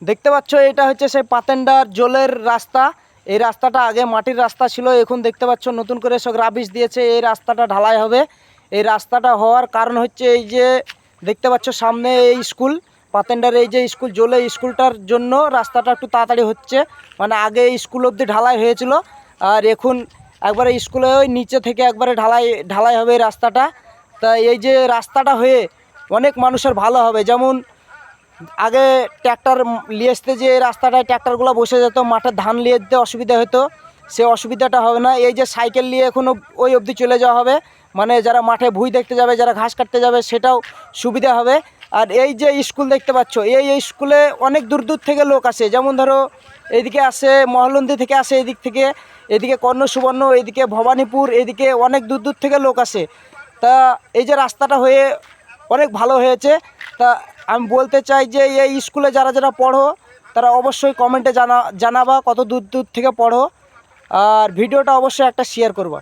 দেখতে পাচ্ছ এটা হচ্ছে সেই পাতেন্ডার জলের রাস্তা। এই রাস্তাটা আগে মাটির রাস্তা ছিল, এখন দেখতে পাচ্ছ নতুন করে সব রাবিশ দিয়েছে। এই রাস্তাটা ঢালাই হবে। এই রাস্তাটা হওয়ার কারণ হচ্ছে এই যে দেখতে পাচ্ছ সামনে এই স্কুল পাতেন্ডার, এই যে স্কুল জলে স্কুলটার জন্য রাস্তাটা একটু তাড়াতাড়ি হচ্ছে। মানে আগে স্কুল অবধি ঢালাই হয়েছিল, আর এখন একবারে স্কুলে ওই নিচে থেকে একবারে ঢালাই হবে এই রাস্তাটা। তা এই যে রাস্তাটা হয়ে অনেক মানুষের ভালো হবে। যেমন আগে ট্র্যাক্টর নিয়ে আসতে যে রাস্তাটায় ট্র্যাক্টরগুলো বসে যেত, মাঠে ধান নিয়ে যেতে অসুবিধা হতো, সে অসুবিধাটা হবে না। এই যে সাইকেল নিয়ে এখন ওই অবধি চলে যাওয়া হবে, মানে যারা মাঠে ভুঁই দেখতে যাবে, যারা ঘাস কাটতে যাবে, সেটাও সুবিধা হবে। আর এই যে স্কুল দেখতে পাচ্ছ, এই স্কুলে অনেক দূর দূর থেকে লোক আসে। যেমন ধরো এইদিকে আসে মহলন্দি থেকে আসে, এদিক থেকে এদিকে কর্ণ সুবর্ণ, এদিকে ভবানীপুর, এদিকে অনেক দূর দূর থেকে লোক আসে। তা এই যে রাস্তাটা হয়ে অনেক ভালো হয়েছে। তা আমি বলতে চাই যে এই স্কুলে যারা যারা পড়ো তারা অবশ্যই কমেন্টে জানাবা কত দূর দূর থেকে পড়ো, আর ভিডিওটা অবশ্যই একটা শেয়ার করবা।